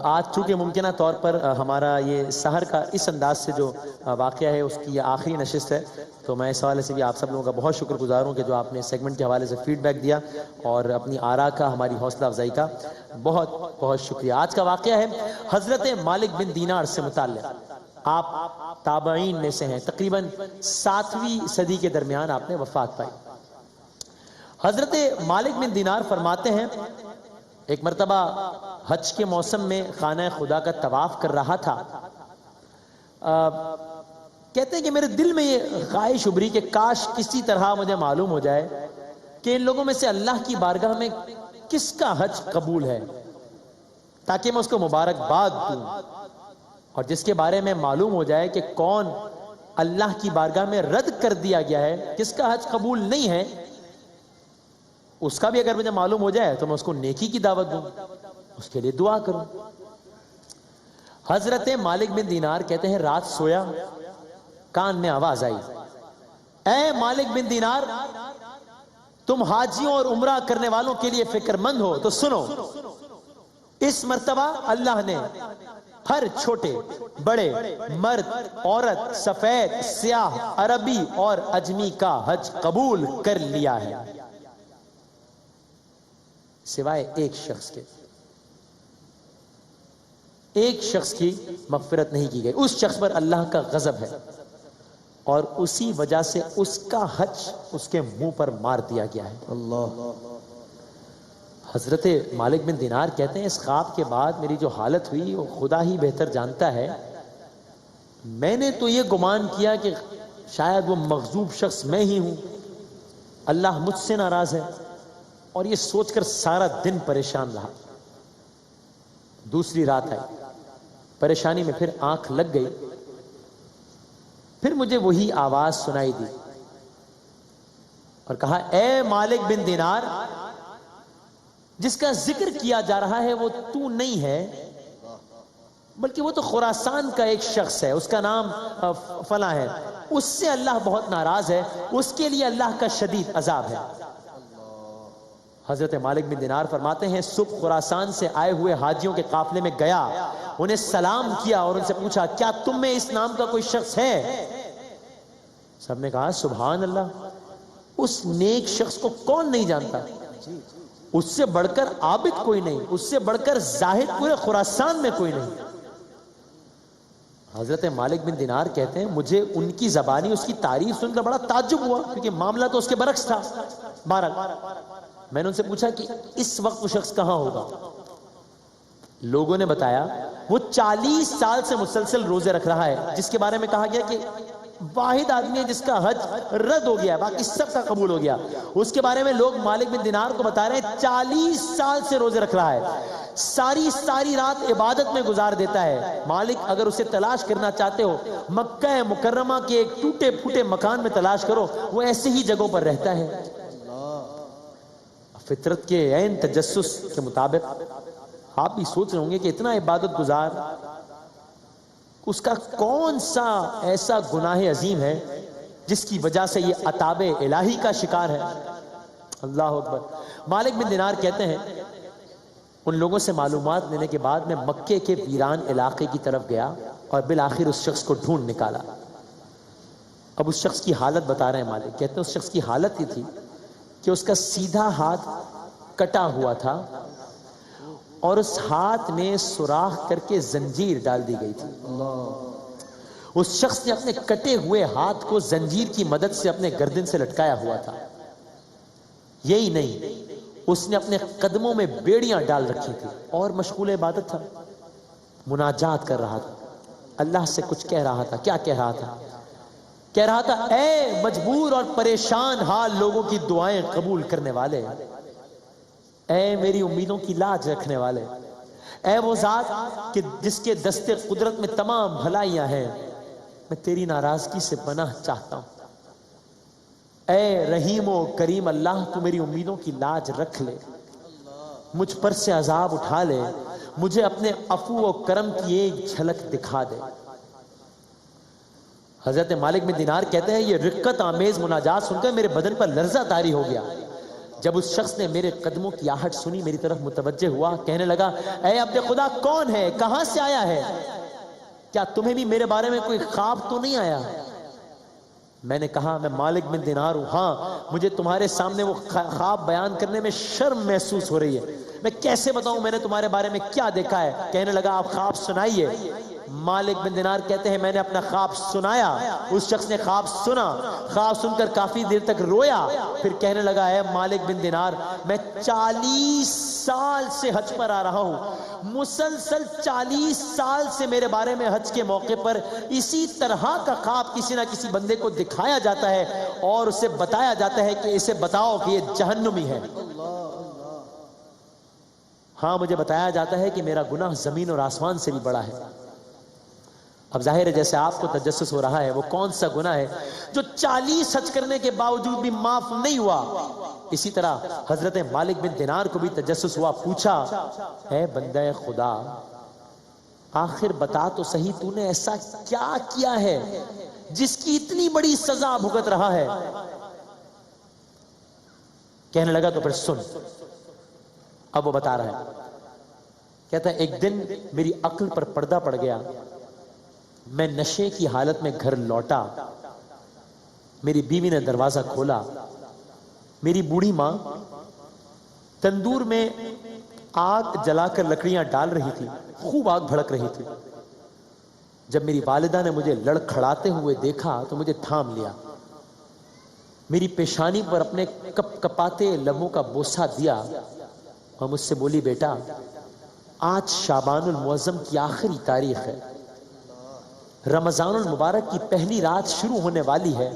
آج چونکہ ممکنہ طور پر ہمارا یہ سحر کا اس انداز سے جو واقعہ ہے اس کی یہ آخری نشست ہے، تو میں اس حوالے سے بھی آپ سب لوگوں کا بہت شکر گزار ہوں کہ جو آپ نے سیگمنٹ کے حوالے سے فیڈ بیک دیا اور اپنی آراء کا، ہماری حوصلہ افزائی کا بہت بہت شکریہ۔ آج کا واقعہ ہے حضرت مالک بن دینار سے متعلق۔ آپ تابعین میں سے ہیں، تقریباً 7ویں صدی کے درمیان آپ نے وفات پائی۔ حضرت مالک بن دینار فرماتے ہیں ایک مرتبہ حج کے موسم میں خانہ خدا کا طواف کر رہا تھا، کہتے ہیں کہ میرے دل میں یہ خواہش ابھری کہ کاش کسی طرح مجھے معلوم ہو جائے کہ ان لوگوں میں سے اللہ کی بارگاہ میں کس کا حج قبول ہے، تاکہ میں اس کو مبارکباد دوں، اور جس کے بارے میں معلوم ہو جائے کہ کون اللہ کی بارگاہ میں رد کر دیا گیا ہے، جس کا حج قبول نہیں ہے، اس کا بھی اگر مجھے معلوم ہو جائے تو میں اس کو نیکی کی دعوت دوں، اس کے لیے دعا کروں۔ حضرت مالک بن دینار کہتے ہیں رات سویا، کان میں آواز آئی، اے مالک بن دینار، تم حاجیوں اور عمرہ کرنے والوں کے لیے فکر مند ہو تو سنو، اس مرتبہ اللہ نے ہر چھوٹے بڑے، مرد عورت، سفید سیاہ، عربی اور اجمی کا حج قبول کر لیا ہے، سوائے ایک شخص کے۔ ایک شخص کی مغفرت نہیں کی گئی، اس شخص پر اللہ کا غضب ہے، اور اسی وجہ سے اس کا حج اس کے منہ پر مار دیا گیا ہے۔ اللہ۔ حضرت مالک بن دینار کہتے ہیں اس خواب کے بعد میری جو حالت ہوئی وہ خدا ہی بہتر جانتا ہے، میں نے تو یہ گمان کیا کہ شاید وہ مغضوب شخص میں ہی ہوں، اللہ مجھ سے ناراض ہے، اور یہ سوچ کر سارا دن پریشان رہا۔ دوسری رات آئی، پریشانی میں پھر آنکھ لگ گئی، پھر مجھے وہی آواز سنائی دی اور کہا، اے مالک بن دینار، جس کا ذکر کیا جا رہا ہے وہ تو نہیں ہے، بلکہ وہ تو خراسان کا ایک شخص ہے، اس کا نام فلاں ہے، اس سے اللہ بہت ناراض ہے، اس کے لیے اللہ کا شدید عذاب ہے۔ حضرت مالک بن دینار فرماتے ہیں صبح خراسان سے آئے ہوئے حاجیوں کے قافلے میں گیا، انہیں سلام کیا اور ان سے پوچھا، کیا تم میں اس نام کا کوئی شخص ہے؟ سب نے کہا سبحان اللہ، اس نیک شخص کو کون نہیں جانتا، اس سے بڑھ کر عابد کوئی نہیں، اس سے بڑھ کر زاہد پورے خراسان میں کوئی نہیں۔ حضرت مالک بن دینار کہتے ہیں مجھے ان کی زبانی اس کی تعریف سن کر بڑا تعجب ہوا، کیونکہ معاملہ تو اس کے برعکس تھا۔ بہرحال میں نے ان سے پوچھا کہ اس وقت وہ شخص کہاں ہوگا؟ لوگوں نے بتایا وہ 40 سال سے مسلسل روزے رکھ رہا ہے، جس کے بارے میں کہا گیا کہ واحد آدمی ہے جس کا حج رد ہو گیا، باقی سب کا قبول ہو گیا۔ اس کے بارے میں لوگ مالک بن دینار کو بتا رہے ہیں 40 سال سے روزے رکھ رہا ہے، ساری رات عبادت میں گزار دیتا ہے۔ مالک اگر اسے تلاش کرنا چاہتے ہو مکہ مکرمہ کے ایک ٹوٹے پھوٹے مکان میں تلاش کرو، وہ ایسے ہی جگہوں پر رہتا ہے۔ فطرت کے عین تجسس کے مطابق آپ بھی سوچ رہے ہوں گے کہ اتنا عبادت گزار، اس کا کون سا ایسا گناہ عظیم ہے جس کی وجہ سے یہ عطاب الہی کا شکار ہے؟ اللہ اکبر۔ مالک بن دینار کہتے ہیں ان لوگوں سے معلومات لینے کے بعد میں مکے کے ویران علاقے کی طرف گیا اور بالآخر اس شخص کو ڈھونڈ نکالا۔ اب اس شخص کی حالت بتا رہے ہیں مالک، کہتے ہیں اس شخص کی حالت یہ تھی کہ اس کا سیدھا ہاتھ کٹا ہوا تھا اور اس ہاتھ میں سوراخ کر کے زنجیر ڈال دی گئی تھی۔ اس شخص نے اپنے کٹے ہوئے ہاتھ کو زنجیر کی مدد سے اپنے گردن سے لٹکایا ہوا تھا۔ یہی نہیں، اس نے اپنے قدموں میں بیڑیاں ڈال رکھی تھی اور مشغول عبادت تھا، مناجات کر رہا تھا، اللہ سے کچھ کہہ رہا تھا۔ کیا کہہ رہا تھا؟ کہہ رہا تھا، اے مجبور اور پریشان حال لوگوں کی دعائیں قبول کرنے والے، اے میری امیدوں کی لاج رکھنے والے، اے وہ ذات کہ جس کے دستے قدرت میں تمام بھلائیاں ہیں، میں تیری ناراضگی سے پناہ چاہتا ہوں، اے رحیم و کریم اللہ تو میری امیدوں کی لاج رکھ لے، مجھ پر سے عذاب اٹھا لے، مجھے اپنے عفو و کرم کی ایک جھلک دکھا دے۔ حضرت مالک بن دینار کہتے ہیں یہ رقت آمیز مناجات سن کر میرے بدن پر لرزہ طاری ہو گیا، جب اس شخص نے میرے قدموں کی آہٹ سنی میری طرف متوجہ ہوا، کہنے لگا اے عبد خدا کون ہے، کہاں سے آیا ہے، کیا تمہیں بھی میرے بارے میں کوئی خواب تو نہیں آیا؟ میں نے کہا میں مالک بن دینار ہوں، ہاں مجھے تمہارے سامنے وہ خواب بیان کرنے میں شرم محسوس ہو رہی ہے، میں کیسے بتاؤں میں نے تمہارے بارے میں کیا دیکھا ہے؟ کہنے لگا آپ خواب سنائیے۔ مالک بن دینار کہتے ہیں میں نے اپنا خواب سنایا، اس شخص نے خواب سنا، خواب سن کر کافی دیر تک رویا، پھر کہنے لگا اے مالک بن دینار میں 40 سال سے حج پر آ رہا ہوں، مسلسل 40 سال سے میرے بارے میں حج کے موقع پر اسی طرح کا خواب کسی نہ کسی بندے کو دکھایا جاتا ہے اور اسے بتایا جاتا ہے کہ اسے بتاؤ کہ یہ جہنمی ہے۔ ہاں مجھے بتایا جاتا ہے کہ میرا گناہ زمین اور آسمان سے بھی بڑا ہے۔ اب ظاہر ہے جیسے آپ کو تجسس ہو رہا ہے وہ کون سا گناہ ہے جو 40 حج کرنے کے باوجود بھی معاف نہیں ہوا؟ اسی طرح حضرت مالک بن دینار کو بھی تجسس ہوا، پوچھا اے بندہ خدا آخر بتا تو صحیح تو نے ایسا کیا کیا ہے جس کی اتنی بڑی سزا بھگت رہا ہے؟ کہنے لگا تو پھر سن۔ اب وہ بتا رہا ہے، کہتا ہے ایک دن میری عقل پر پردہ پڑ گیا، میں نشے کی حالت میں گھر لوٹا، میری بیوی نے دروازہ کھولا، میری بوڑھی ماں تندور میں آگ جلا کر لکڑیاں ڈال رہی تھی، خوب آگ بھڑک رہی تھی۔ جب میری والدہ نے مجھے لڑکھڑاتے ہوئے دیکھا تو مجھے تھام لیا، میری پیشانی پر اپنے کپ کپاتے لبوں کا بوسہ دیا اور مجھ سے بولی بیٹا آج شعبان المعظم کی آخری تاریخ ہے، رمضان المبارک کی پہلی رات شروع ہونے والی ہے،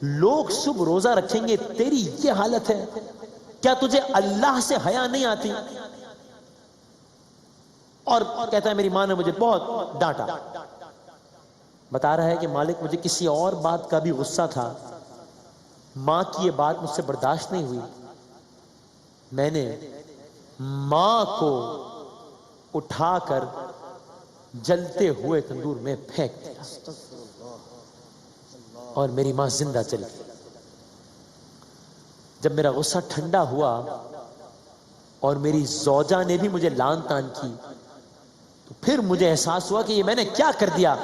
لوگ صبح روزہ رکھیں گے، تیری یہ حالت ہے، کیا تجھے اللہ سے حیا نہیں آتی؟ اور کہتا ہے میری ماں نے مجھے بہت ڈانٹا۔ بتا رہا ہے کہ مالک مجھے کسی اور بات کا بھی غصہ تھا، ماں کی یہ بات مجھ سے برداشت نہیں ہوئی، میں نے ماں کو اٹھا کر جلتے ہوئے تندور میں پھینک دیا اور میری ماں زندہ چلی گئی۔ جب میرا غصہ ٹھنڈا ہوا اور میری زوجہ نے بھی مجھے لان تان کی تو پھر مجھے احساس ہوا کہ یہ میں نے کیا کر دیا۔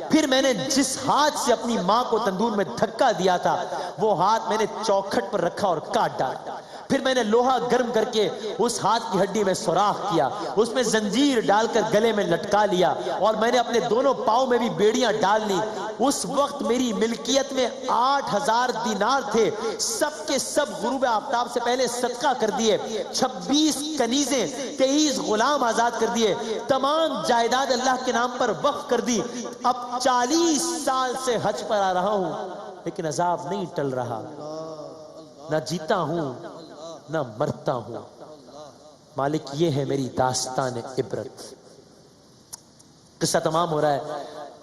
پھر میں نے جس ہاتھ سے اپنی ماں کو تندور میں دھکا دیا تھا وہ ہاتھ میں نے چوکھٹ پر رکھا اور کاٹ ڈالا۔ پھر میں نے لوہا گرم کر کے اس ہاتھ کی ہڈی میں سوراخ کیا، اس میں زنجیر ڈال کر گلے میں لٹکا لیا اور میں نے اپنے دونوں پاؤں میں بھی بیڑیاں ڈال لی۔ اس وقت میری ملکیت میں 8000 دینار تھے، سب کے سب غروب آفتاب سے پہلے صدقہ کر دیے، 26 کنیزیں، 23 غلام آزاد کر دیے، تمام جائیداد اللہ کے نام پر وقف کر دی۔ اب 40 سال سے حج پر آ رہا ہوں لیکن عذاب نہیں ٹل رہا، نہ جیتا ہوں نہ مرتا ہوں۔ مالک یہ ہے میری داستان عبرت۔ قصہ تمام ہو رہا ہے،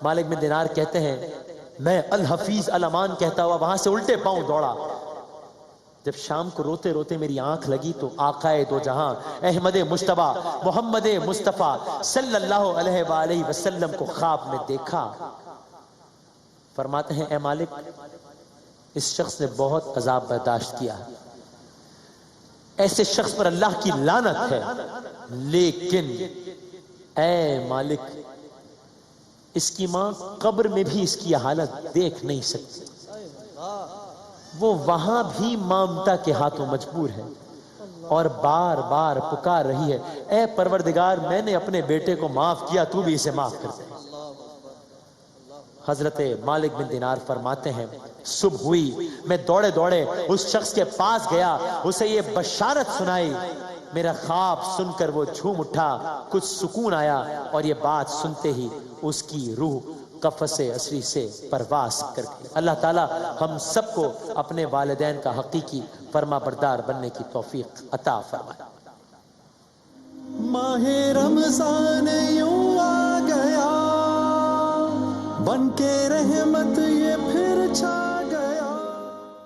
مالک بن دینار کہتے ہیں میں الحفیظ الامان کہتا ہوا وہاں سے الٹے پاؤں دوڑا۔ جب شام کو روتے روتے میری آنکھ لگی تو آقائے دو جہاں احمد مجتبیٰ محمد مصطفیٰ صلی اللہ علیہ وآلہ وسلم کو خواب میں دیکھا۔ فرماتے ہیں اے مالک اس شخص نے بہت عذاب برداشت کیا، ایسے شخص پر اللہ کی لعنت ہے، لیکن اے مالک اس کی ماں قبر میں بھی اس کی حالت دیکھ نہیں سکتی، وہ وہاں بھی مامتا کے ہاتھوں مجبور ہے اور بار بار پکار رہی ہے اے پروردگار میں نے اپنے بیٹے کو معاف کیا، تو بھی اسے معاف کر دے۔ حضرت مالک بن دینار فرماتے ہیں صبح ہوئی، میں دوڑے دوڑے اس شخص کے پاس گیا، اسے یہ بشارت سنائی، میرا خواب سن کر وہ جھوم اٹھا، کچھ سکون آیا اور یہ بات سنتے ہی اس کی روح قفس عصری سے پرواز کر گئی۔ اللہ تعالی ہم سب کو اپنے والدین کا حقیقی فرما بردار بننے کی توفیق عطا فرمائے۔ ماہ رمضان یوں آ گیا بن کے رحمت یہ پھر چھا